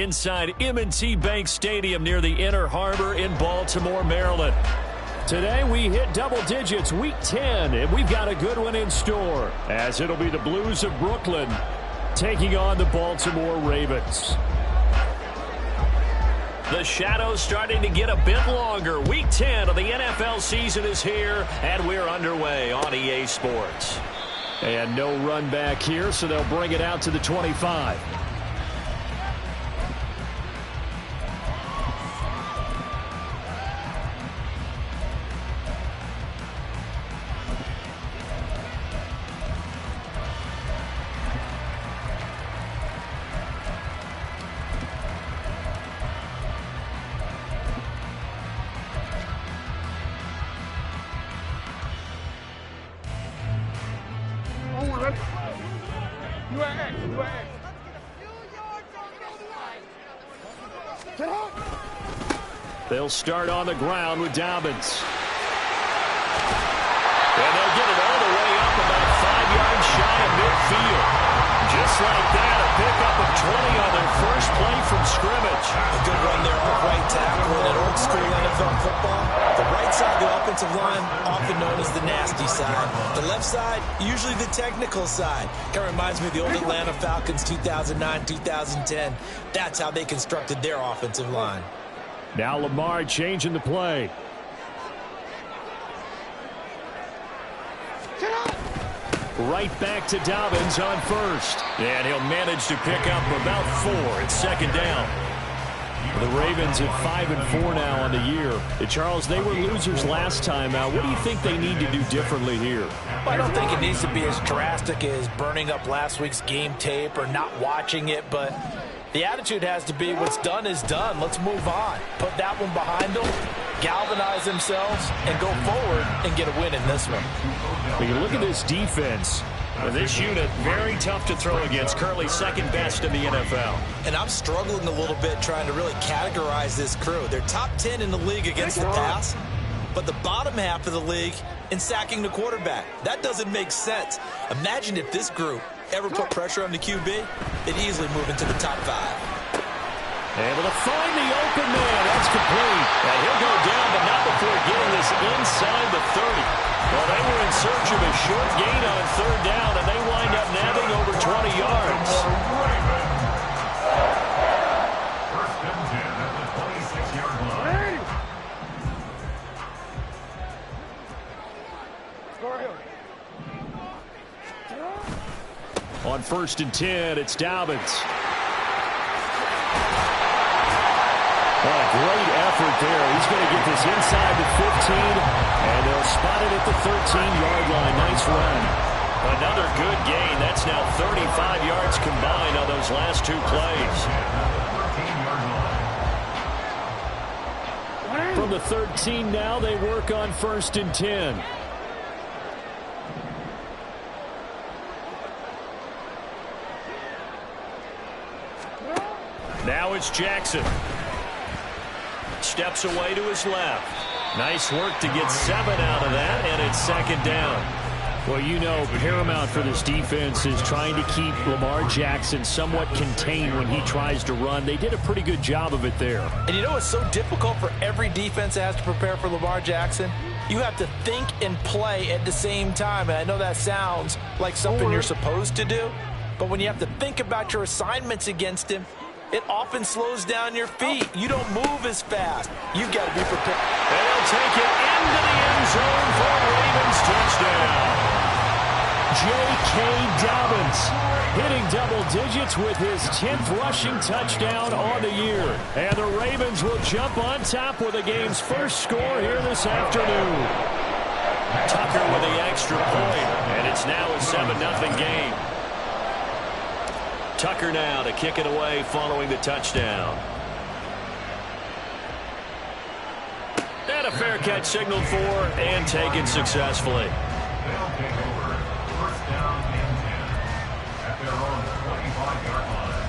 inside M&T Bank Stadium near the Inner Harbor in Baltimore, Maryland. Today we hit double digits, week 10, and we've got a good one in store, as it'll be the Blues of Brooklyn taking on the Baltimore Ravens. The shadow's starting to get a bit longer. Week 10 of the NFL season is here, and we're underway on EA Sports. And no run back here, so they'll bring it out to the 25. They'll start on the ground with Dobbins. And they'll get it all the way up about 5 yards shy of midfield. Just like that, a pickup of 20 on their first play from scrimmage. A good run there off right tackle in that old school NFL football. The right side of the offensive line, often known as the nasty side. The left side, usually the technical side. Kind of reminds me of the old Atlanta Falcons 2009-2010. That's how they constructed their offensive line. Now Lamar changing the play. Right back to Dobbins on first. And he'll manage to pick up about 4. It's second down. The Ravens at 5-4 now on the year. Charles, they were losers last time out. What do you think they need to do differently here? Well, I don't think it needs to be as drastic as burning up last week's game tape or not watching it, but the attitude has to be what's done is done. Let's move on. Put that one behind them, galvanize themselves, and go forward and get a win in this one. When you look at this defense, this unit, very tough to throw against. Currently second best in the NFL. And I'm struggling a little bit trying to really categorize this crew. They're top 10 in the league against the pass, but the bottom half of the league in sacking the quarterback. That doesn't make sense. Imagine if this group ever put pressure on the QB, they'd easily move into the top 5. Able to find the open man. That's complete. And he'll go down, but not before getting this inside the 30. Well, they were in search of a short gain on third down, and they wind up nabbing over 20 yards. First and 10 at the 26-yard line. On first and 10, it's Dobbins. What a great effort there. He's going to get this inside the 15, and they'll spot it at the 13-yard line. Nice run. Another good gain. That's now 35 yards combined on those last 2 plays. From the 13 now, they work on first and 10. Now it's Jackson. Steps away to his left. Nice work to get 7 out of that, and it's second down. Well, you know, paramount for this defense is trying to keep Lamar Jackson somewhat contained when he tries to run. They did a pretty good job of it there. And you know it's so difficult for every defense that has to prepare for Lamar Jackson? You have to think and play at the same time. And I know that sounds like something you're supposed to do, but when you have to think about your assignments against him, it often slows down your feet. You don't move as fast. You've got to be prepared. And they'll take it into the end zone for a Ravens touchdown. J.K. Dobbins hitting double digits with his 10th rushing touchdown on the year. And the Ravens will jump on top with the game's first score here this afternoon. Tucker with the extra point, and it's now a 7-0 game. Tucker now to kick it away following the touchdown. And a fair catch signaled for and taken successfully. They'll take over. First down and 10 at their own 25-yard line.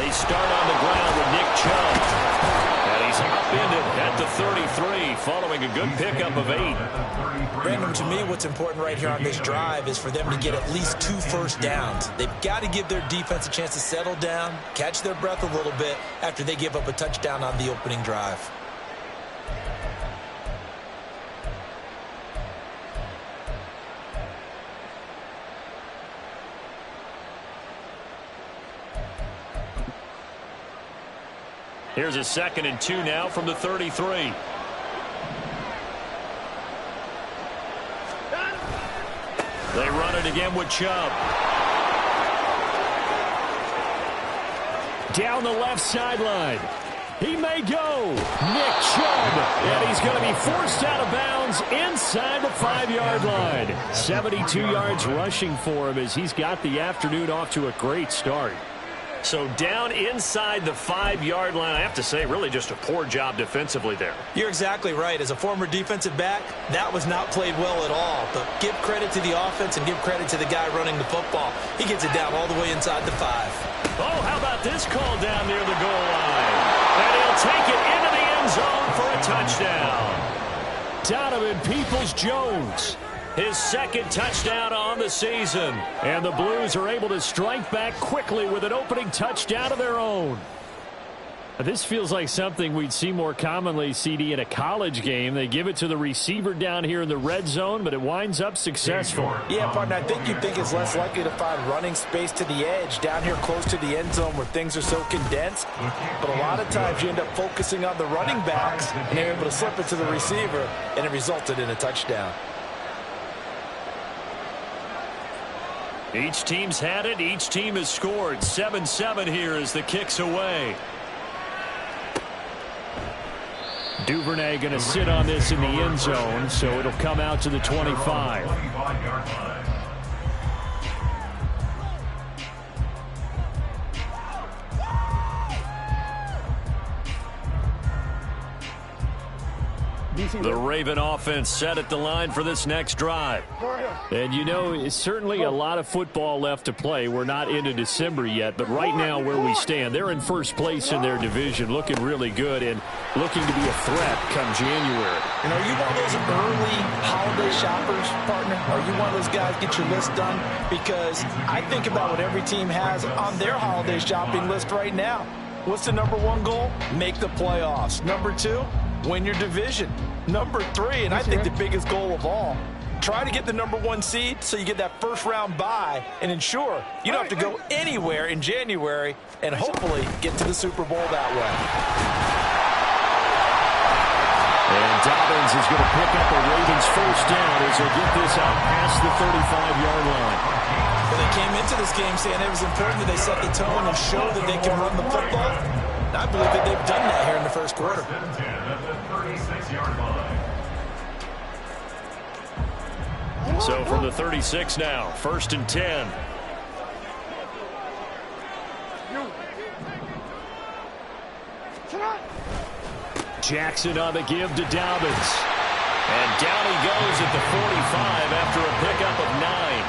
They start on the ground with Nick Chubb. And he's upended at the 33 following a good pickup of 8. Brandon, to me, what's important right here on this drive is for them to get at least 2 first downs. They've got to give their defense a chance to settle down, catch their breath a little bit after they give up a touchdown on the opening drive. Here's a 2nd and 2 now from the 33. They run it again with Chubb. Down the left sideline. He may go. Nick Chubb. And he's going to be forced out of bounds inside the 5-yard line. 72 yards rushing for him as he's got the afternoon off to a great start. So down inside the 5-yard line, I have to say, really just a poor job defensively there. You're exactly right. As a former defensive back, that was not played well at all. But give credit to the offense and give credit to the guy running the football. He gets it down all the way inside the 5. Oh, how about this call down near the goal line? And he'll take it into the end zone for a touchdown. Donovan Peoples-Jones. His 2nd touchdown on the season. And the Blues are able to strike back quickly with an opening touchdown of their own. This feels like something we'd see more commonly, CD, in a college game. They give it to the receiver down here in the red zone, but it winds up successful. Yeah, partner, I think you'd think it's less likely to find running space to the edge down here close to the end zone where things are so condensed. But a lot of times you end up focusing on the running backs, and they're able to slip it to the receiver, and it resulted in a touchdown. Each team's had it. Each team has scored. 7-7 here as the kick's away. Duvernay going to sit on this in the end zone, so it'll come out to the 25. The Raven offense set at the line for this next drive. And you know, it's certainly a lot of football left to play. We're not into December yet, but right now where we stand, they're in first place in their division, looking really good and looking to be a threat come January. And are you one of those early holiday shoppers, partner? Are you one of those guys get your list done? Because I think about what every team has on their holiday shopping list right now. What's the #1 goal? Make the playoffs. #2, win your division. #3, and I think the biggest goal of all, try to get the #1 seed so you get that first-round bye and ensure you don't have to go anywhere in January and hopefully get to the Super Bowl that way. And Dobbins is going to pick up a Ravens first down as they get this out past the 35-yard line. Well, they came into this game saying it was important that they set the tone and show that they can run the football. I believe that they've done that here in the first quarter. So from the 36 now, 1st and 10. Jackson on the give to Dobbins. And down he goes at the 45 after a pickup of 9.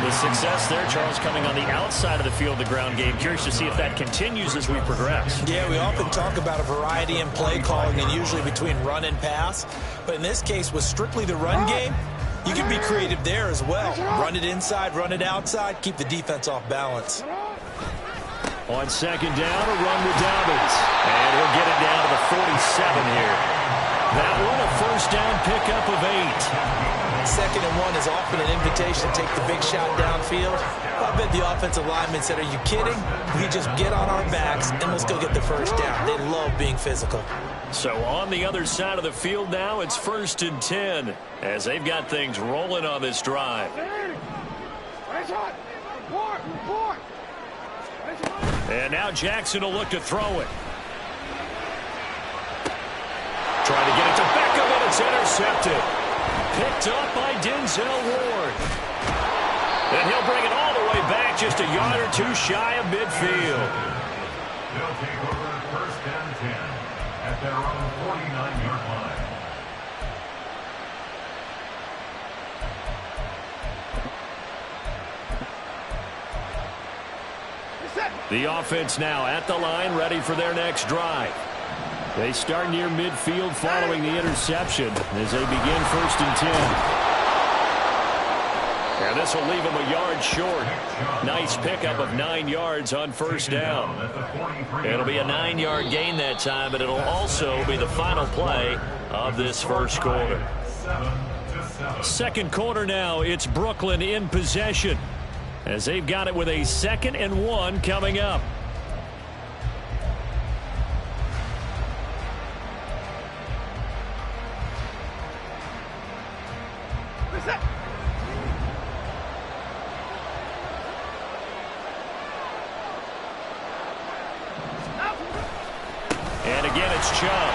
The success there, Charles, coming on the outside of the field, the ground game. Curious to see if that continues as we progress. Yeah, we often talk about a variety in play calling and usually between run and pass. But in this case, with strictly the run game, you can be creative there as well. Run it inside, run it outside, keep the defense off balance. On 2nd down, a run with Dobbins. And he'll get it down to the 47 here. That one, a first down pickup of 8. 2nd and 1 is often an invitation to take the big shot downfield. I bet the offensive lineman said, are you kidding? We just get on our backs and let's go get the first down. They love being physical. So on the other side of the field now, it's 1st and 10 as they've got things rolling on this drive. And now Jackson will look to throw it. Trying to get it to Beckham, and it's intercepted. Picked up by Denzel Ward. And he'll bring it all the way back, just a yard or two shy of midfield. They'll take over 1st and 10 at their own 49-yard line. The offense now at the line, ready for their next drive. They start near midfield following the interception as they begin 1st and 10. And this will leave them a yard short. Nice pickup of 9 yards on 1st down. It'll be a 9-yard gain that time, but it'll also be the final play of this first quarter. Second quarter now, it's Brooklyn in possession as they've got it with a 2nd and 1 coming up. And again, it's Chubb.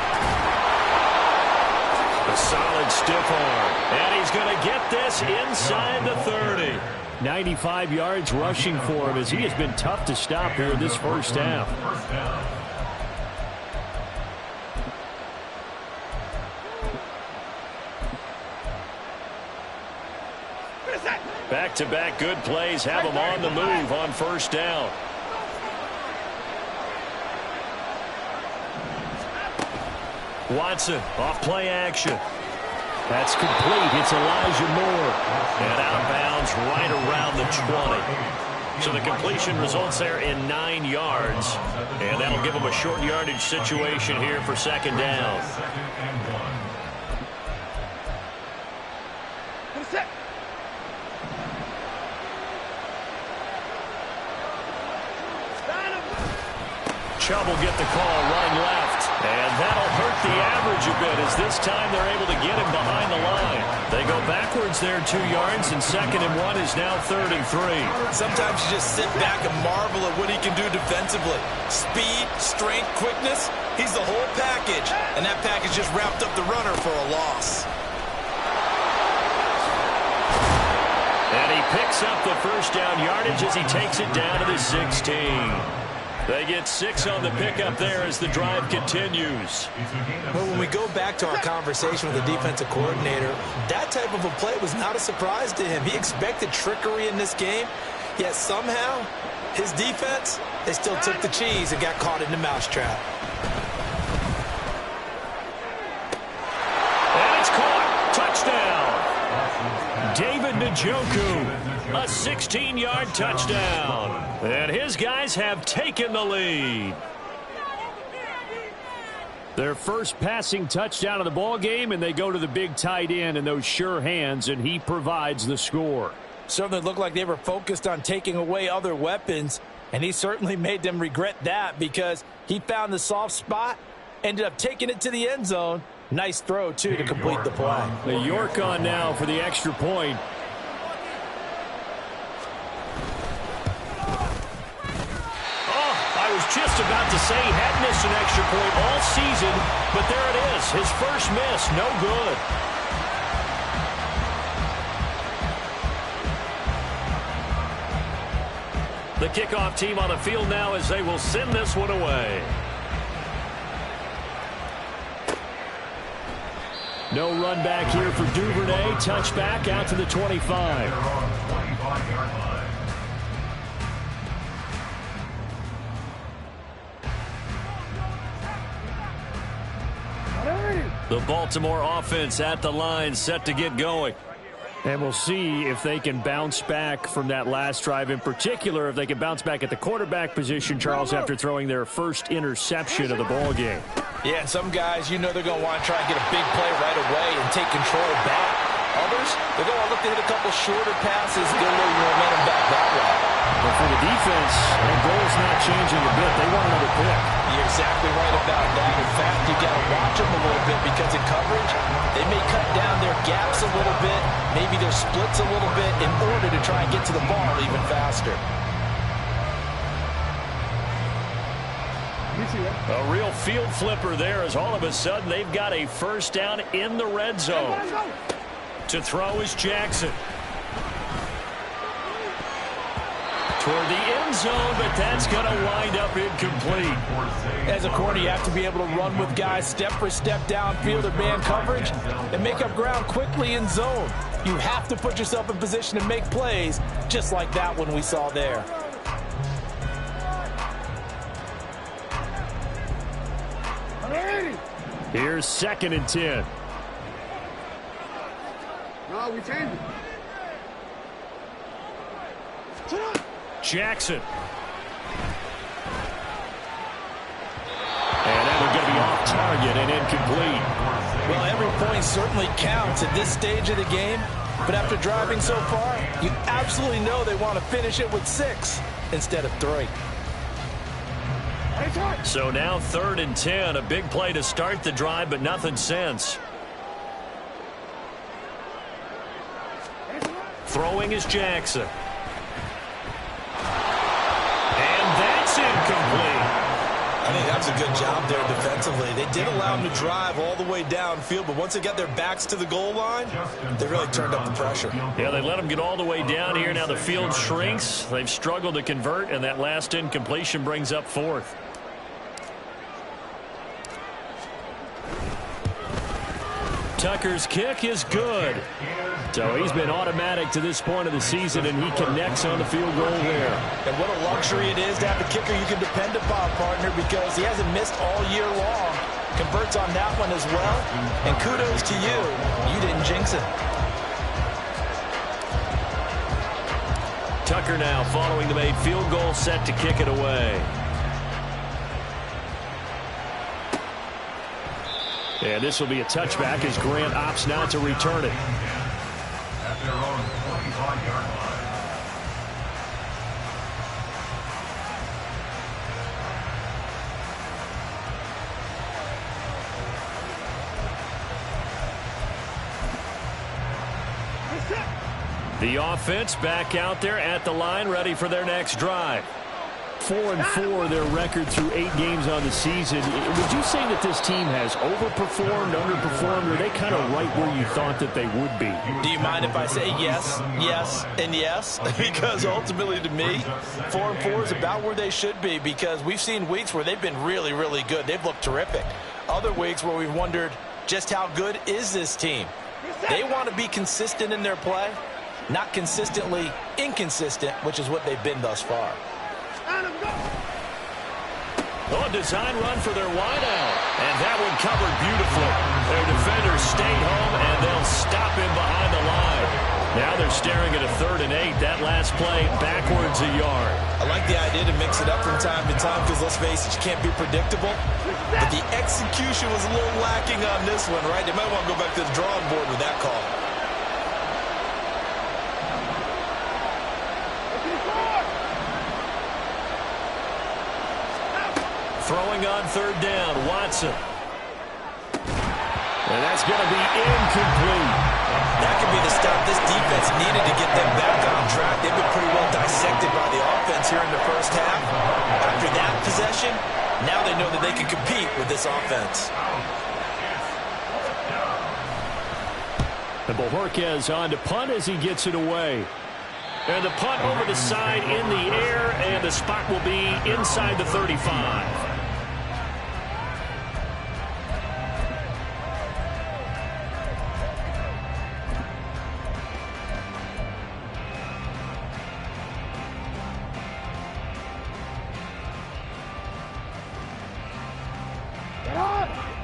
A solid stiff arm. And he's going to get this inside the 30. 95 yards rushing for him as he has been tough to stop here in this first half. Back-to-back good plays have him on the move on 1st down. Watson off play action. That's complete. It's Elijah Moore. And out of bounds right around the 20. So the completion results there in 9 yards. And that'll give them a short yardage situation here for 2nd down. Chubb will get the call, run left. And that'll hurt the average a bit as this time they're able to get him behind the line. They go backwards there 2 yards, and 2nd and 1 is now 3rd and 3. Sometimes you just sit back and marvel at what he can do defensively. Speed, strength, quickness. He's the whole package. And that package just wrapped up the runner for a loss. And he picks up the 1st down yardage as he takes it down to the 16. They get 6 on the pickup there as the drive continues. Well, when we go back to our conversation with the defensive coordinator, that type of a play was not a surprise to him. He expected trickery in this game, yet somehow his defense, they still took the cheese and got caught in the mousetrap. And it's caught. Touchdown. David Njoku. A 16-yard touchdown. And his guys have taken the lead. Their first passing touchdown of the ball game, and they go to the big tight end and those sure hands, and he provides the score. Certainly looked like they were focused on taking away other weapons, and he certainly made them regret that because he found the soft spot, ended up taking it to the end zone. Nice throw, too, to complete the play. The York on now for the extra point. I was just about to say he had missed an extra point all season, but there it is. His first miss, no good. The kickoff team on the field now as they will send this one away. No run back here for Duvernay. Touchback out to the 25. The Baltimore offense at the line, set to get going. And we'll see if they can bounce back from that last drive. In particular, if they can bounce back at the quarterback position, Charles, after throwing their first interception of the ball game. Yeah, and some guys, you know they're going to want to try and get a big play right away and take control back. Others, they're going to look to hit a couple shorter passes and get a little momentum back that way. But for the defense, their goal is not changing a bit. They want another pick. You're exactly right about that. In fact, you got to watch them a little bit because in coverage, they may cut down their gaps a little bit, maybe their splits a little bit in order to try and get to the ball even faster. A real field flipper there as all of a sudden they've got a first down in the red zone. To throw is Jackson. Toward the end zone, but that's going to wind up incomplete. As a corner, you have to be able to run with guys step for step downfield or man coverage and make up ground quickly in zone. You have to put yourself in position to make plays just like that one we saw there. Here's 2nd and 10. No, we changed it. Jackson. And that one's going to be off target and incomplete. Well, every point certainly counts at this stage of the game. But after driving so far, you absolutely know they want to finish it with 6 instead of 3. So now 3rd and 10. A big play to start the drive, but nothing since. Throwing is Jackson. And that's incomplete. I think that's a good job there defensively. They did allow them to drive all the way downfield, but once they got their backs to the goal line, they really turned up the pressure. Yeah, they let them get all the way down here. Now the field shrinks. They've struggled to convert, and that last incompletion brings up 4th. Tucker's kick is good. So he's been automatic to this point of the season, and he connects on the field goal there. And what a luxury it is to have a kicker you can depend upon, partner, because he hasn't missed all year long. Converts on that one as well. And kudos to you. You didn't jinx it. Tucker now following the made field goal, set to kick it away. And this will be a touchback as Grant opts now to return it. At their own 25-yard line. The offense back out there at the line, ready for their next drive. 4-4 their record through 8 games on the season. Would you say that this team has overperformed, underperformed, or are they kind of right where you thought that they would be? Do you mind if I say yes, yes, and yes? Because ultimately to me, 4-4 is about where they should be, because we've seen weeks where they've been really, really good. They've looked terrific. Other weeks where we've wondered just how good is this team. They want to be consistent in their play, not consistently inconsistent, which is what they've been thus far. Oh, design run for their wideout. And that one covered beautifully. Their defenders stayed home, and they'll stop him behind the line. Now they're staring at a 3rd and 8. That last play backwards a yard. I like the idea to mix it up from time to time because, let's face it, you can't be predictable. But the execution was a little lacking on this one, right? They might want to go back to the drawing board with that call. Throwing on 3rd down, Watson. And that's going to be incomplete. That could be the stop this defense needed to get them back on track. They've been pretty well dissected by the offense here in the first half. After that possession, now they know that they can compete with this offense. And Bojorquez on to punt as he gets it away. And the punt over the side in the air, and the spot will be inside the 35.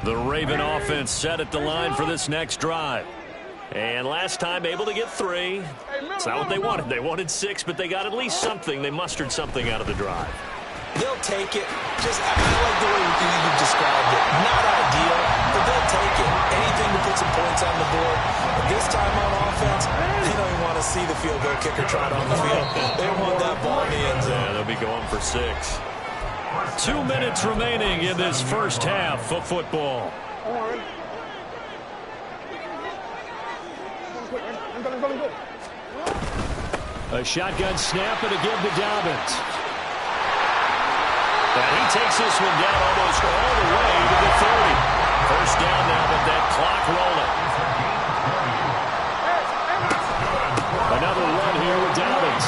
The Raven offense set at the line for this next drive. And last time able to get 3. It's not what they wanted. They wanted 6, but they got at least something. They mustered something out of the drive. They'll take it. Just, I like the way you described it. Not ideal, but they'll take it. Anything to put some points on the board. But this time on offense, they don't even want to see the field goal kicker trot on the field. They want that ball in the end zone. Yeah, they'll be going for 6. 2 minutes remaining in this first half of football. A shotgun snap and again to Dobbins. And he takes this one down almost all the way to the 30. First down now, but that clock rolling. Another run here with Dobbins.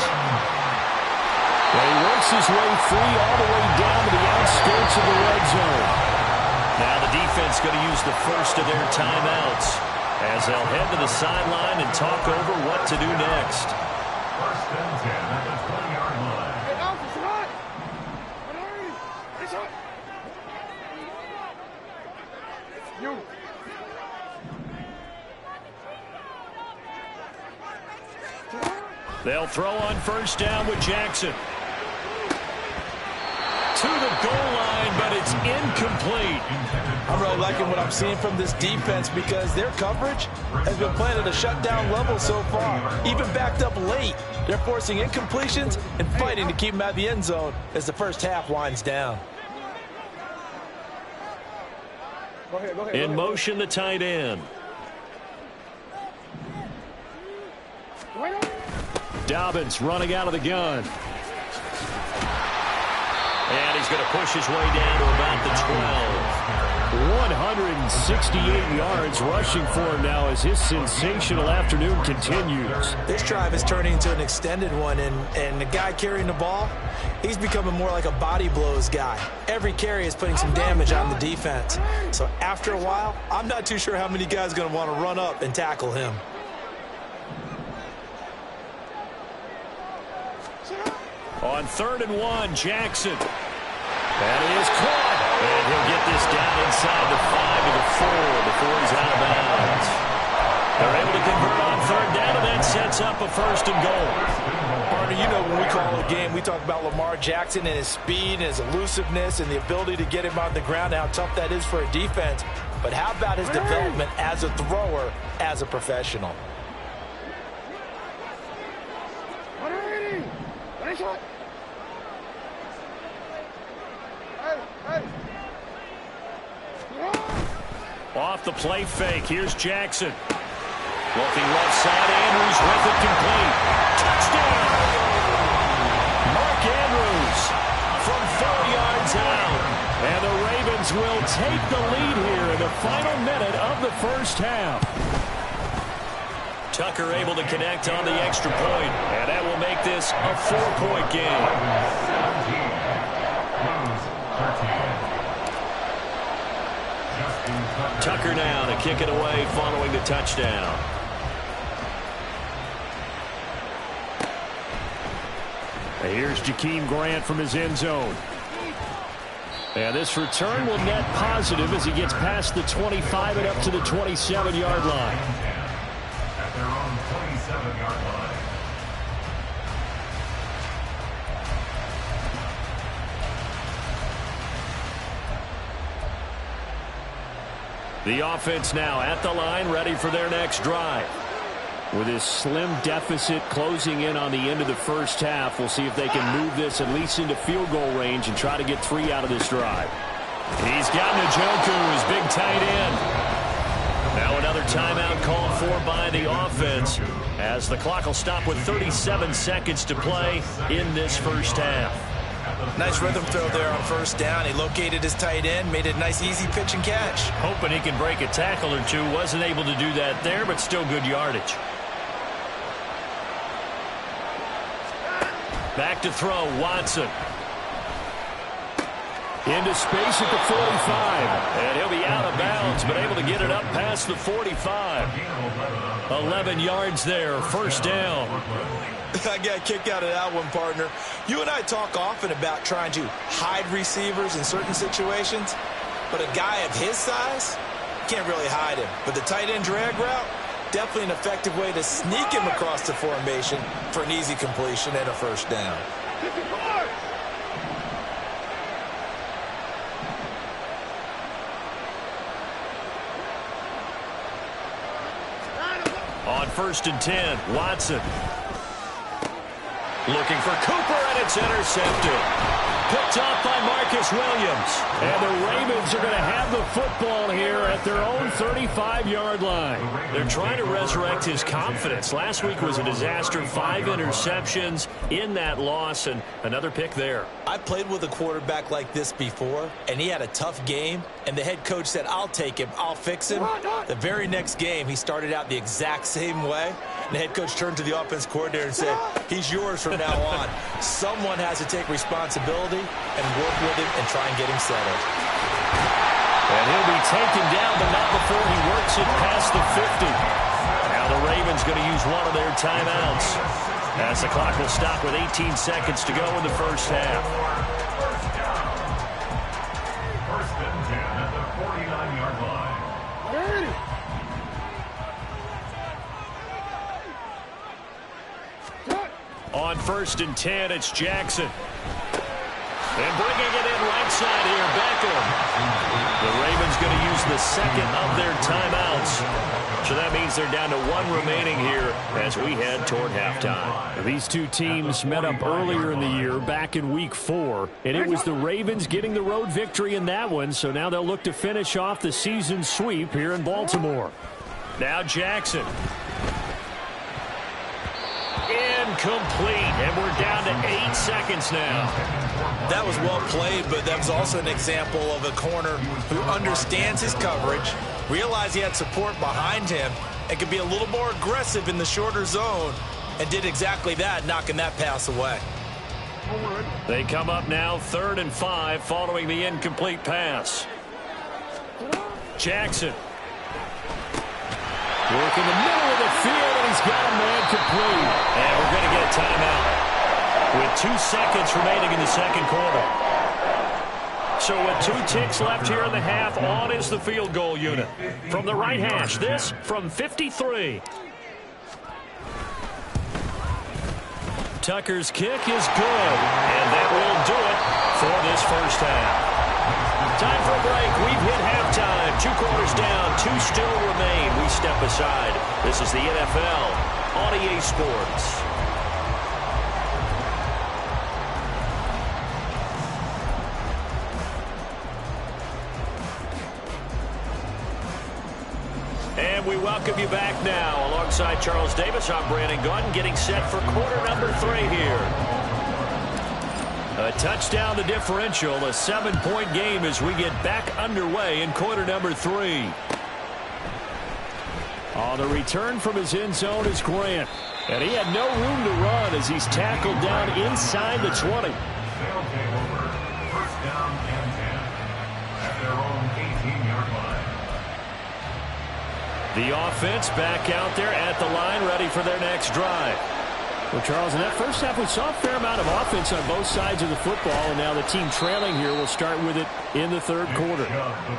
And he works his way free all the way down to the outskirts of the red zone. Now the defense going to use the first of their timeouts as they'll head to the sideline and talk over what to do next. First and 10 at the 20-yard line. They'll throw on first down with Jackson. To the goal line, but it's incomplete. I'm really liking what I'm seeing from this defense because their coverage has been playing at a shutdown level so far. Even backed up late, they're forcing incompletions and fighting to keep them out of the end zone as the first half winds down. In motion, the tight end. Dobbins running out of the gun. And he's going to push his way down to about the 12. 168 yards rushing for him now as his sensational afternoon continues. This drive is turning into an extended one, and the guy carrying the ball, he's becoming more like a body blows guy. Every carry is putting some damage on the defense. So after a while, I'm not too sure how many guys are going to want to run up and tackle him. On 3rd and 1, Jackson. That is caught. And he'll get this down inside the 5 to the 4 before he's out of bounds. They're able to convert on 3rd down, and that sets up a 1st and goal. Partner, you know when we call a game, we talk about Lamar Jackson and his speed and his elusiveness and the ability to get him on the ground and how tough that is for a defense. But how about his development as a thrower, as a professional? Off the play fake, here's Jackson. Looking left side, Andrews with it complete. Touchdown! Mark Andrews from 4 yards out. And the Ravens will take the lead here in the final minute of the first half. Tucker able to connect on the extra point, and that will make this a 4-point game. 17, Tucker now to kick it away following the touchdown. Here's Jakeem Grant from his end zone. And this return will net positive as he gets past the 25 and up to the 27-yard line. at their own 27-yard line. The offense now at the line, ready for their next drive. With his slim deficit closing in on the end of the first half, we'll see if they can move this at least into field goal range and try to get 3 out of this drive. He's got Njoku, his big tight end. Now another timeout called for by the offense as the clock will stop with 37 seconds to play in this first half. Nice rhythm throw there on first down. He located his tight end, made it a nice easy pitch and catch. Hoping he can break a tackle or two. Wasn't able to do that there, but still good yardage. Back to throw, Watson. Into space at the 45. And he'll be out of bounds, but able to get it up past the 45. 11 yards there, first down. I got a kick out of that one, partner. You and I talk often about trying to hide receivers in certain situations, but a guy of his size, can't really hide him. But the tight end drag route, definitely an effective way to sneak him across the formation for an easy completion and a first down. On first and 10, Watson. Looking for Cooper, and it's intercepted. Picked off by Marcus Williams. And the Ravens are going to have the football here at their own 35-yard line. They're trying to resurrect his confidence. Last week was a disaster. 5 interceptions in that loss, and another pick there. I played with a quarterback like this before, and he had a tough game, and the head coach said, I'll take him, I'll fix him. The very next game, he started out the exact same way. And the head coach turned to the offense coordinator and said, he's yours from now on. Someone has to take responsibility and work with him and try and get him settled. And he'll be taken down, but not before he works it past the 50. Now the Ravens going to use one of their timeouts as the clock will stop with 18 seconds to go in the first half. First and 10 at the 49-yard line. On 1st and 10, it's Jackson. And bringing it in right side here, Beckham. The Ravens going to use the second of their timeouts. So that means they're down to 1 remaining here as we head toward halftime. These two teams met up earlier in the year, back in Week 4. And it was the Ravens getting the road victory in that one. So now they'll look to finish off the season sweep here in Baltimore. Now Jackson. Incomplete, and we're down to 8 seconds now. That was well played, but that was also an example of a corner who understands his coverage, realized he had support behind him, and could be a little more aggressive in the shorter zone, and did exactly that, knocking that pass away. They come up now 3rd and 5 following the incomplete pass. Jackson. Work in the middle of the field, and he's got a man complete. And we're going to get a timeout with 2 seconds remaining in the second quarter. So with 2 ticks left here in the half, on is the field goal unit. From the right hash, this from 53. Tucker's kick is good, and that will do it for this first half. Time for a break. We've hit halftime. 2 quarters down. 2 still remain. We step aside. This is the NFL on EA Sports. And we welcome you back now. Alongside Charles Davis, I'm Brandon Gunn, getting set for quarter number 3 here. A touchdown, the differential, a 7-point game as we get back underway in quarter number 3. On the return from his end zone is Grant. And he had no room to run as he's tackled down inside the 20. They'll take over. First down and 10 at their own 18-yard line. The offense back out there at the line, ready for their next drive. Well, Charles, in that first half, we saw a fair amount of offense on both sides of the football, and now the team trailing here will start with it in the third quarter.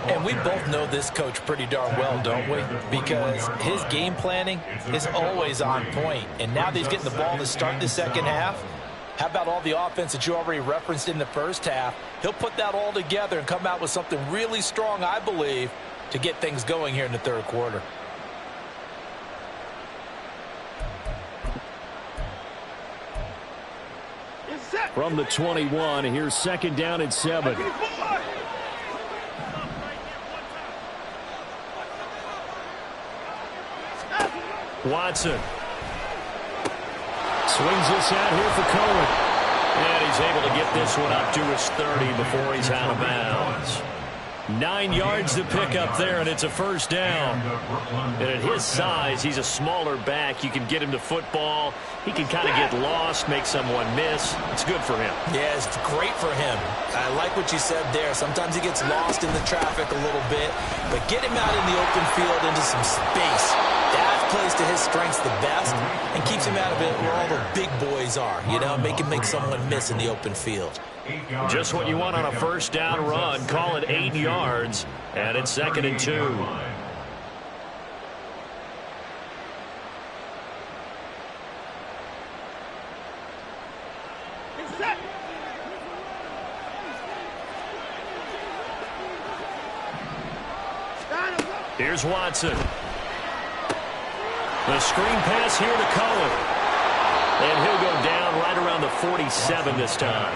And we both know this coach pretty darn well, don't we? Because his game planning is always on point. And now that he's getting the ball to start the second half, how about all the offense that you already referenced in the first half? He'll put that all together and come out with something really strong, I believe, to get things going here in the third quarter. From the 21, here's 2nd down and 7. Watson. Swings this out here for Cohen. And he's able to get this one up to his 30 before he's out of bounds. 9 yards to pick up there, and it's a first down. And at his size, he's a smaller back. You can get him to football. He can kind of get lost, make someone miss. It's good for him. Yeah, it's great for him. I like what you said there. Sometimes he gets lost in the traffic a little bit, but get him out in the open field into some space. That plays to his strengths the best and keeps him out of it where all the big boys are, you know, make him make someone miss in the open field. Just what you want on a first down run. Call it 8 yards, and it's 2nd and 2. Here's Watson. The screen pass here to Cohen. And he'll go down right around the 47 this time.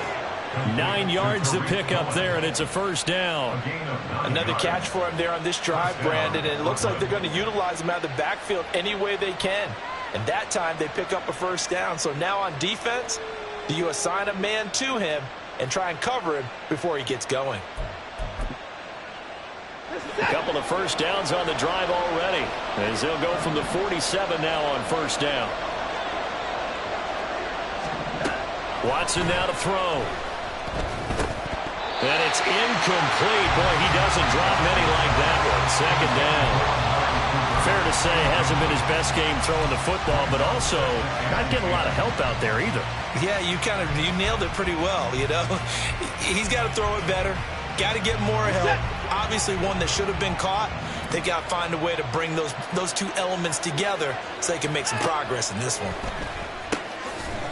9 yards to pick up there, and it's a first down. Another catch for him there on this drive, Brandon, and it looks like they're going to utilize him out of the backfield any way they can. And that time they pick up a first down. So now on defense, do you assign a man to him and try and cover him before he gets going? A couple of first downs on the drive already, as they'll go from the 47 now on first down. Watson now to throw. And it's incomplete. Boy, he doesn't drop many like that one. 2nd down. Fair to say, hasn't been his best game throwing the football, but also not getting a lot of help out there either. Yeah, you nailed it pretty well, you know. He's got to throw it better. Got to get more help. Obviously one that should have been caught. They got to find a way to bring those two elements together so they can make some progress in this one.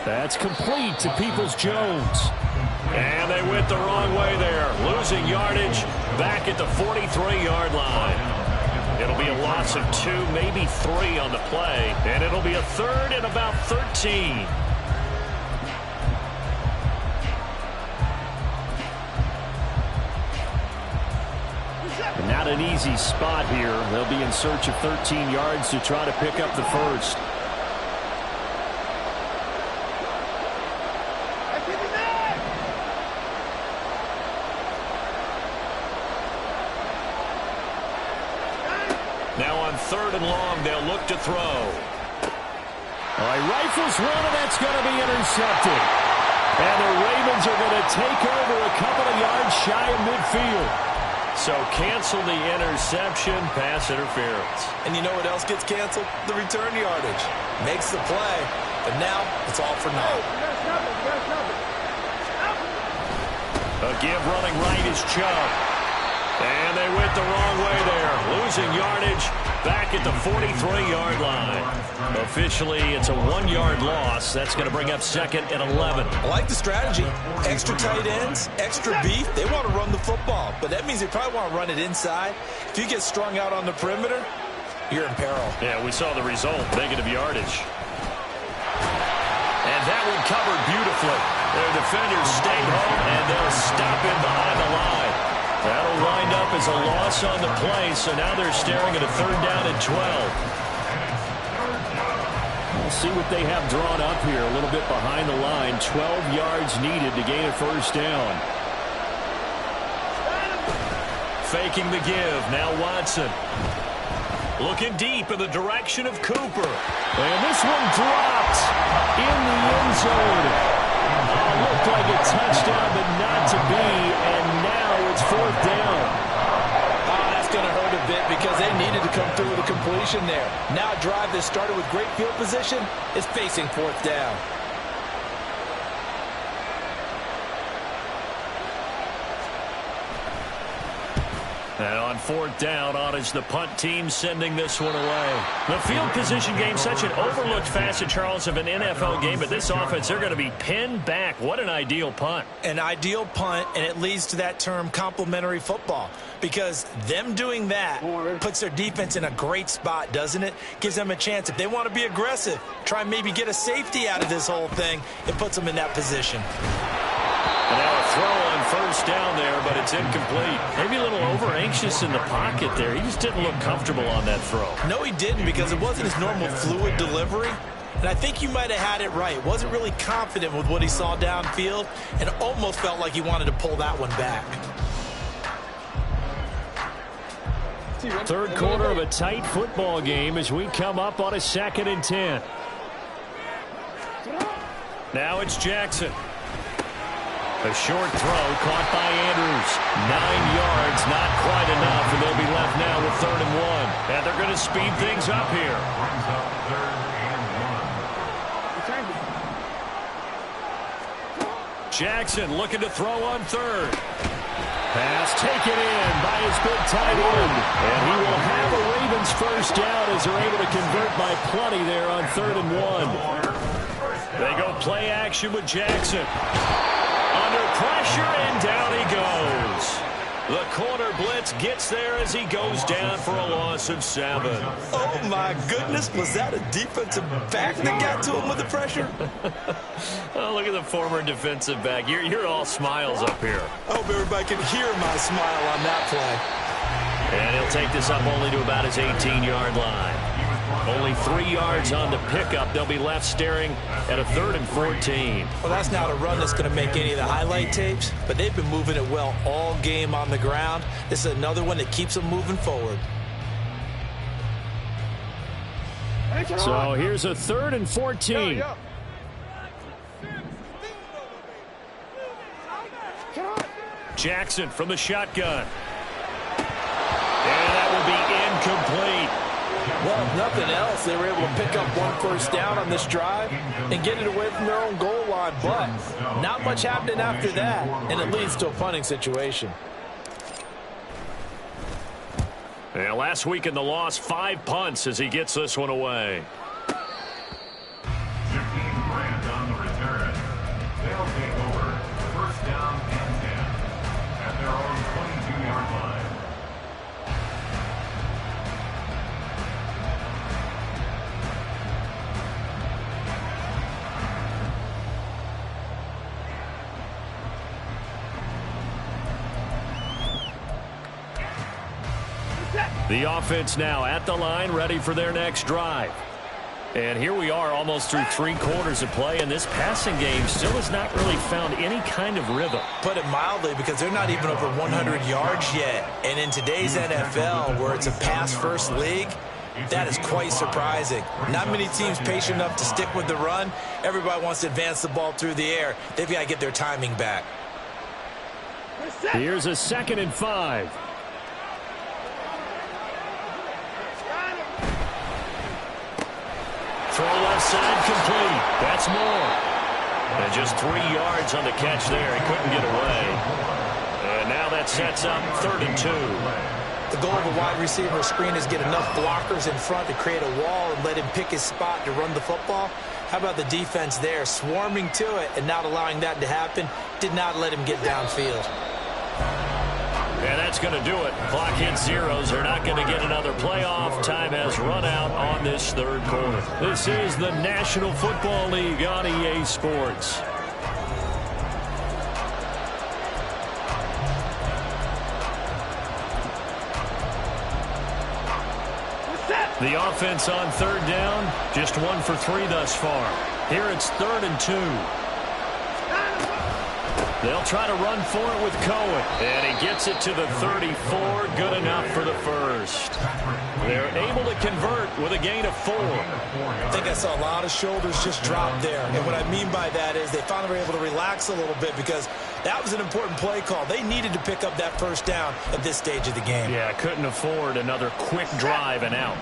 That's complete to Peoples-Jones. And they went the wrong way there, losing yardage back at the 43-yard line. It'll be a loss of 2, maybe 3 on the play, and it'll be a 3rd and about 13. And not an easy spot here. They'll be in search of 13 yards to try to pick up the first. Now on 3rd and long, they'll look to throw. All right, rifles one, and that's going to be intercepted. And the Ravens are going to take over a couple of yards shy of midfield. So cancel the interception, pass interference. And you know what else gets canceled? The return yardage. Makes the play, but now it's all for naught. A give running right is Chubb. And they went the wrong way there, losing yardage back at the 43-yard line. Officially, it's a 1-yard loss. That's going to bring up 2nd and 11. I like the strategy. Extra tight ends, extra beef. They want to run the football, but that means they probably want to run it inside. If you get strung out on the perimeter, you're in peril. Yeah, we saw the result, negative yardage. And that one covered beautifully. Their defenders stayed home, and they'll stop him behind the line. That'll wind up as a loss on the play, so now they're staring at a 3rd down and 12. We'll see what they have drawn up here, a little bit behind the line. 12 yards needed to gain a 1st down. Faking the give, now Watson. Looking deep in the direction of Cooper. And this one dropped in the end zone. Looked like a touchdown, but not to be, and now it's 4th down. Oh, that's going to hurt a bit because they needed to come through with a completion there. Now a drive that started with great field position is facing 4th down. And on 4th down, on is the punt team sending this one away. The field position game, such an overlooked facet, Charles, of an NFL game, but this offense, they're going to be pinned back. What an ideal punt. An ideal punt, and it leads to that term complementary football, because them doing that puts their defense in a great spot, doesn't it? Gives them a chance. If they want to be aggressive, try and maybe get a safety out of this whole thing, it puts them in that position. And now a throw on 1st down there, but it's incomplete. Maybe a little over-anxious in the pocket there. He just didn't look comfortable on that throw. No, he didn't, because it wasn't his normal fluid delivery. And I think you might have had it right. Wasn't really confident with what he saw downfield and almost felt like he wanted to pull that one back. 3rd quarter of a tight football game as we come up on a 2nd and 10. Now it's Jackson. A short throw caught by Andrews. 9 yards, not quite enough, and they'll be left now with 3rd and 1. And they're going to speed things up here. Brings up 3rd and 1. Jackson looking to throw on 3rd. Pass taken in by his big tight end. And he will have a Ravens 1st down as they're able to convert by plenty there on 3rd and 1. They go play action with Jackson. Under pressure, and down he goes. The corner blitz gets there as he goes down for a loss of 7. Oh, my goodness. Was that a defensive back that got to him with the pressure? Oh, look at the former defensive back. You're all smiles up here. I hope everybody can hear my smile on that play. And he'll take this up only to about his 18-yard line. Only 3 yards on the pickup. They'll be left staring at a 3rd and 14. Well, that's not a run that's going to make any of the highlight tapes, but they've been moving it well all game on the ground. This is another one that keeps them moving forward. So here's a 3rd and 14. Jackson from the shotgun. And that will be incomplete. Well, if nothing else, they were able to pick up 1 first down on this drive and get it away from their own goal line. But not much happening after that, and it leads to a punting situation. Yeah, last week in the loss, 5 punts as he gets this one away. 15 Grant on the return. The offense now at the line, ready for their next drive. And here we are almost through 3 quarters of play, and this passing game still has not really found any kind of rhythm. Put it mildly, because they're not even over 100 yards yet. And in today's NFL, where it's a pass-first league, that is quite surprising. Not many teams patient enough to stick with the run. Everybody wants to advance the ball through the air. They've got to get their timing back. Here's a 2nd and 5. Throw left side complete. That's more. And just 3 yards on the catch there. He couldn't get away. And now that sets up 3rd and 2. The goal of a wide receiver screen is get enough blockers in front to create a wall and let him pick his spot to run the football. How about the defense there? Swarming to it and not allowing that to happen. Did not let him get downfield. And that's going to do it. Clock hits zeros. They're not going to get another playoff. Time has run out on this 3rd quarter. This is the National Football League on EA Sports. The offense on 3rd down, just 1 for 3 thus far. Here it's 3rd and 2. They'll try to run for it with Cohen. And he gets it to the 34. Good enough for the first. They're able to convert with a gain of 4. I think I saw a lot of shoulders just drop there. And what I mean by that is they finally were able to relax a little bit because that was an important play call. They needed to pick up that first down at this stage of the game. Yeah, couldn't afford another quick drive and out.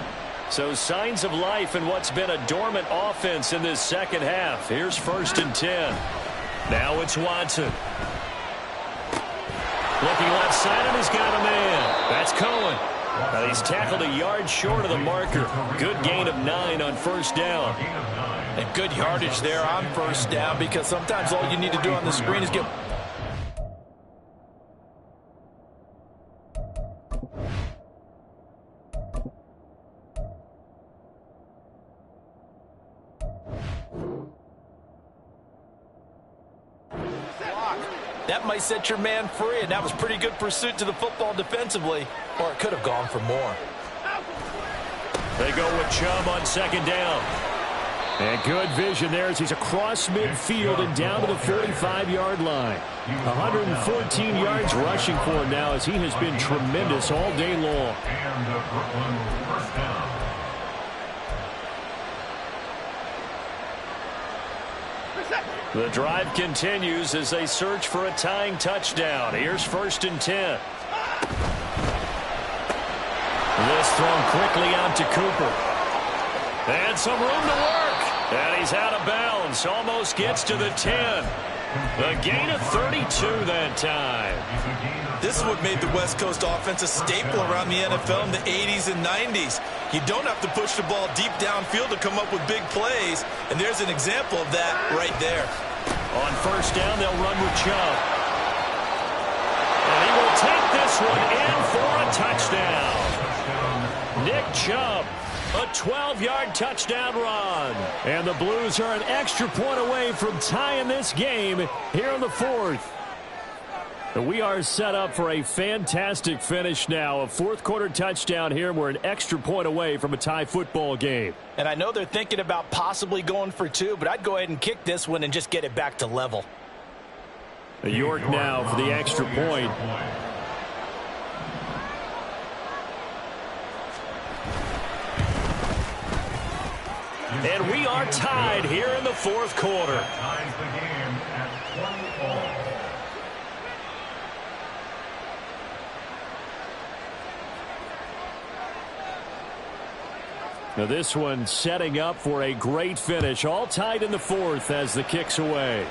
So signs of life in what's been a dormant offense in this 2nd half. Here's 1st and 10. Now it's Watson. Looking left side, and he's got a man. That's Cohen. Now he's tackled a yard short of the marker. Good gain of 9 on 1st down. And good yardage there on 1st down, because sometimes all you need to do on the screen is get... That might set your man free, and that was pretty good pursuit to the football defensively, or it could have gone for more. They go with Chubb on 2nd down. And good vision there as he's across midfield and down to the 45-yard line. 114 yards rushing for him now as he has been tremendous all day long. And the Brooklyn 1st down. The drive continues as they search for a tying touchdown. Here's 1st and 10. This thrown quickly out to Cooper. And some room to work. And he's out of bounds. Almost gets to the 10. The gain of 32 that time. This is what made the West Coast offense a staple around the NFL in the 80s and 90s. You don't have to push the ball deep downfield to come up with big plays, and there's an example of that right there. On 1st down, they'll run with Chubb. And he will take this one in for a touchdown. Nick Chubb, a 12-yard touchdown run. And the Blues are an extra point away from tying this game here in the 4th. We are set up for a fantastic finish now. A 4th quarter touchdown here. We're an extra point away from a tie football game. And I know they're thinking about possibly going for 2, but I'd go ahead and kick this one and just get it back to level. York now for the extra point. And we are tied here in the 4th quarter. Ties the game at 20-all. Now this one setting up for a great finish. All tied in the 4th as the kick's away.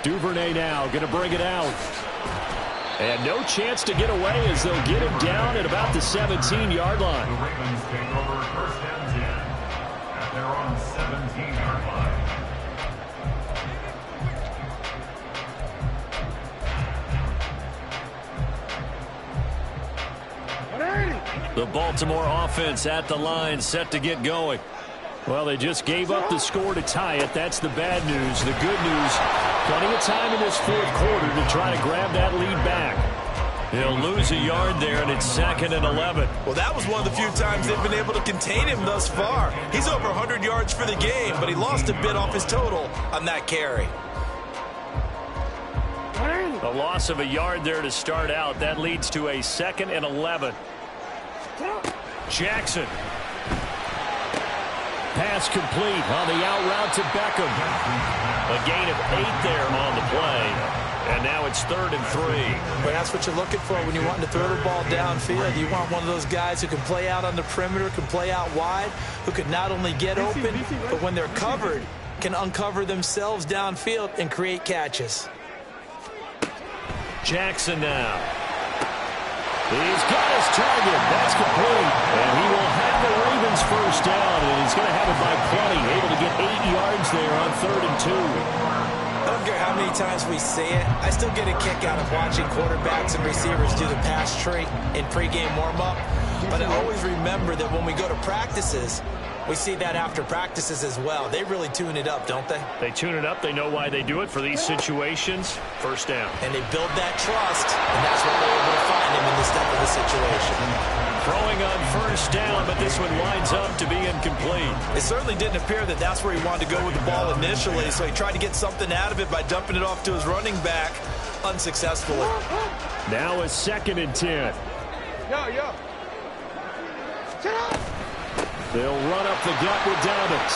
Duvernay now going to bring it out. And no chance to get away as they'll get him down at about the 17-yard line. The Ravens take over 1st and 10 at their own 17-yard line. The Baltimore offense at the line, set to get going. Well, they just gave up the score to tie it. That's the bad news. The good news, plenty of time in this 4th quarter to try to grab that lead back. He'll lose a yard there, and it's 2nd and 11. Well, that was one of the few times they've been able to contain him thus far. He's over 100 yards for the game, but he lost a bit off his total on that carry. A loss of a yard there to start out. That leads to a 2nd and 11. Jackson. Pass complete on the out route to Beckham. A gain of 8 there on the play. And now it's 3rd and 3. But that's what you're looking for when you're wanting to throw the ball downfield. You want one of those guys who can play out on the perimeter, can play out wide, who can not only get open, but when they're covered, can uncover themselves downfield and create catches. Jackson now. He's got his target. That's complete. And he will have the Ravens first down, and he's going to have it by plenty. Able to get 8 yards there on 3rd and 2. I don't care how many times we say it, I still get a kick out of watching quarterbacks and receivers do the pass trait in pregame warm-up. But I always remember that when we go to practices, we see that after practices as well. They really tune it up, don't they? They tune it up. They know why they do it for these situations. First down. And they build that trust, and that's why they're able to find him in this type of a situation. Throwing on first down, but this one lines up to be incomplete. It certainly didn't appear that that's where he wanted to go with the ball initially, so he tried to get something out of it by dumping it off to his running back unsuccessfully. Now a 2nd and 10. Yo. They'll run up the gut with Dobbins.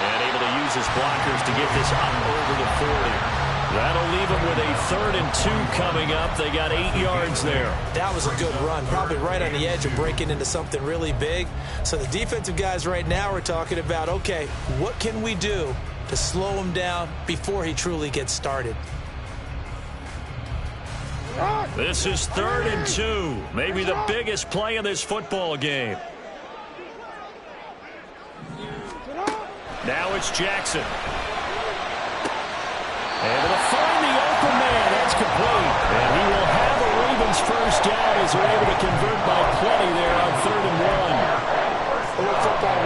And able to use his blockers to get this up over the 40. That'll leave them with a 3rd and 2 coming up. They got 8 yards there. That was a good run, probably right on the edge of breaking into something really big. So the defensive guys right now are talking about, okay, what can we do to slow him down before he truly gets started? This is 3rd and 2. Maybe the biggest play in this football game. Now it's Jackson. Able to find the open man. That's complete. And he will have the Ravens first down as they're able to convert by plenty there on 3rd and 1. A little football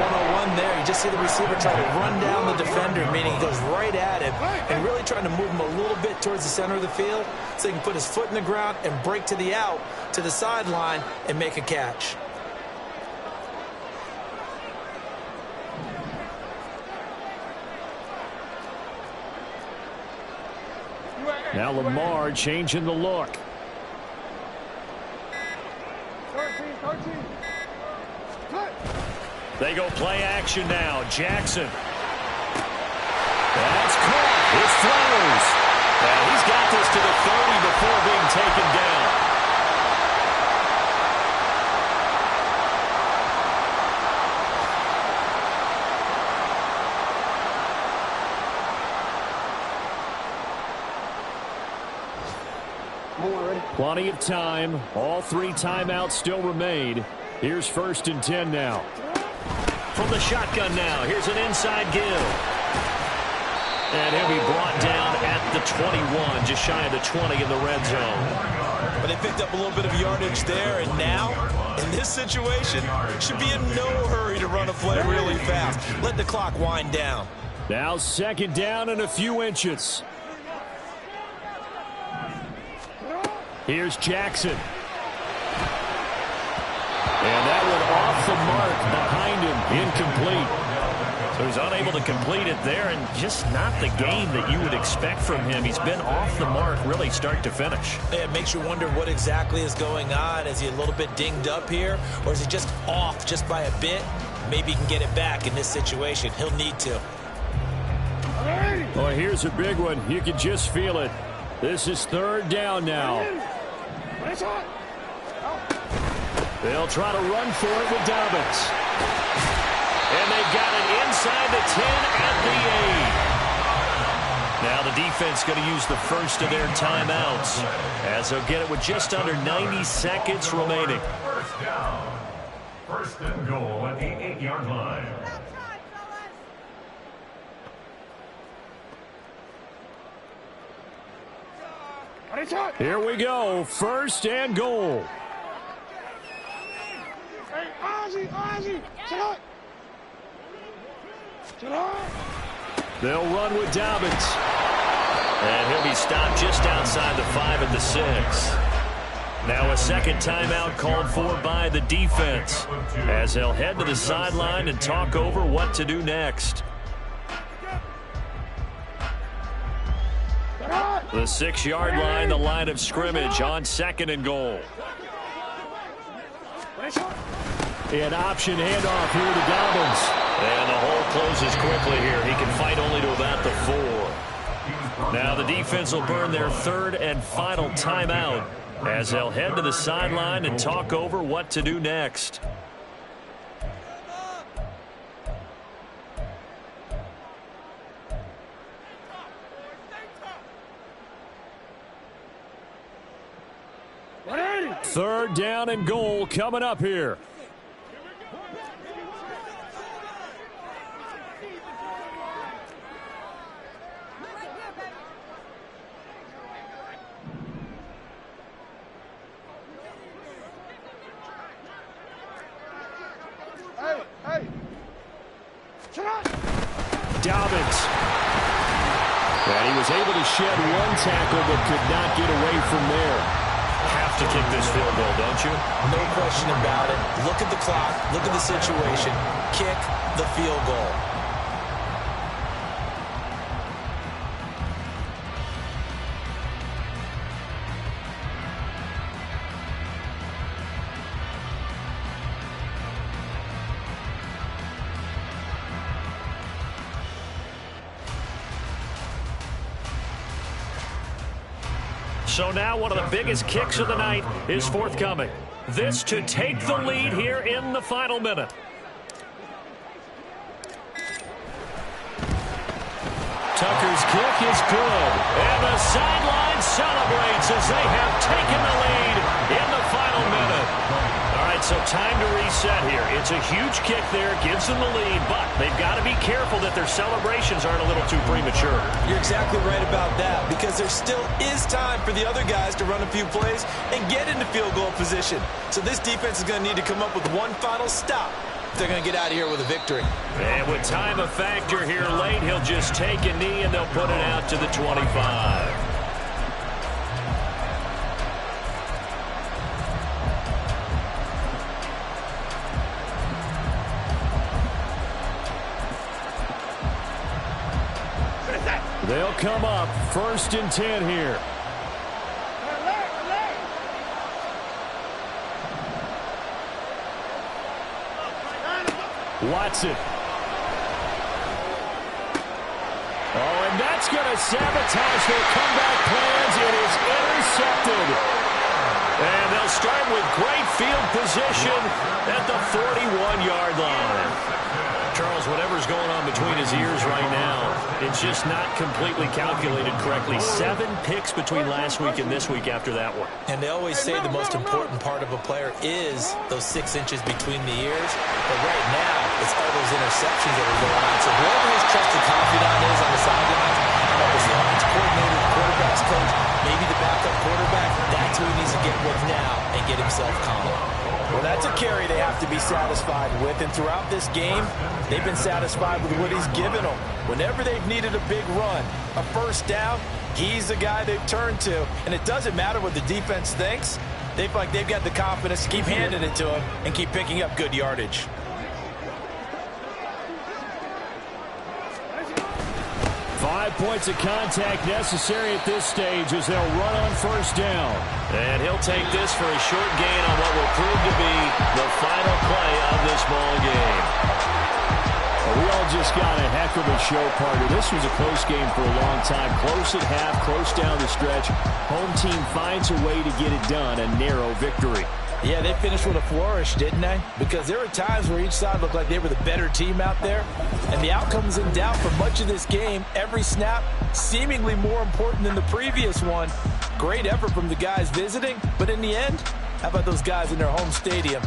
101 there. You just see the receiver try to run down the defender, meaning he goes right at him and really trying to move him a little bit towards the center of the field so he can put his foot in the ground and break to the out, to the sideline, and make a catch. Now Lamar changing the look. 13. They go play action now. Jackson. That's caught. It throws. And he's got this to the 30 before being taken down. Plenty of time. All 3 timeouts still remain. Here's 1st and 10 now. From the shotgun now, here's an inside give. And he'll be brought down at the 21, just shy of the 20 in the red zone. But they picked up a little bit of yardage there, and now, in this situation, should be in no hurry to run a play really fast. Let the clock wind down. Now 2nd down and a few inches. Here's Jackson. And that one off the mark behind him, incomplete. So he's unable to complete it there, and just not the game that you would expect from him. He's been off the mark really start to finish. It makes you wonder what exactly is going on. Is he a little bit dinged up here, or is he just off just by a bit? Maybe he can get it back in this situation. He'll need to. Oh, here's a big one. You can just feel it. This is 3rd down now. They'll try to run for it with Dobbins. And they've got it inside the 10 at the 8. Now the defense going to use the first of their timeouts as they'll get it with just under 90 seconds remaining. First down. 1st and goal at the 8-yard line. Here we go. 1st and goal. They'll run with Dobbins. And he'll be stopped just outside the 5 at the 6. Now a second timeout called for by the defense as they'll head to the sideline and talk over what to do next. The 6-yard line, the line of scrimmage on 2nd and goal. An option handoff here to Dobbins. And the hole closes quickly here. He can fight only to about the 4. Now the defense will burn their 3rd and final timeout as they'll head to the sideline and talk over what to do next. Third down and goal coming up here. Dobbins. And he was able to shed one tackle but could not get away from there. Have to kick this field goal, don't you? No question about it. Look at the clock. Look at the situation. Kick the field goal. So now one of the biggest kicks of the night is forthcoming. This to take the lead here in the final minute. Tucker's kick is good. And the sideline celebrates as they have taken the lead in the final minute. All right, so time to reset here. It's a huge kick there, gives them the lead, but they've got to be careful that their celebrations aren't a little too premature. You're exactly right about that, because there still is time for the other guys to run a few plays and get into field goal position. So this defense is going to need to come up with one final stop if they're going to get out of here with a victory. And with time a factor here late, he'll just take a knee and they'll put it out to the 25. They'll come up 1st and 10 here. Watson. Oh, and that's going to sabotage their comeback plans. It is intercepted. And they'll start with great field position at the 41-yard line. Charles, whatever's going on between his ears right now, it's just not completely calculated correctly. 7 picks between last week and this week after that one. And they always say the most important part of a player is those 6 inches between the ears. But right now, it's all those interceptions that are going on. So whoever his trusted confidant is on the sidelines, whether it's the offensive coordinator, the quarterback's coach, maybe the backup quarterback, that's who he needs to get with now and get himself calm. Well, that's a carry they have to be satisfied with. And throughout this game, they've been satisfied with what he's given them. Whenever they've needed a big run, a first down, he's the guy they've turned to. And it doesn't matter what the defense thinks. They feel like they've got the confidence to keep handing it to him and keep picking up good yardage. Five points of contact necessary at this stage as they'll run on first down. And he'll take this for a short gain on what will prove to be the final play of this ball game. Well, we all just got a heck of a show, partner. This was a close game for a long time. Close at half, close down the stretch. Home team finds a way to get it done, a narrow victory. Yeah, they finished with a flourish, didn't they? Because there were times where each side looked like they were the better team out there. And the outcome was in doubt for much of this game. Every snap seemingly more important than the previous one. Great effort from the guys visiting. But in the end, how about those guys in their home stadium?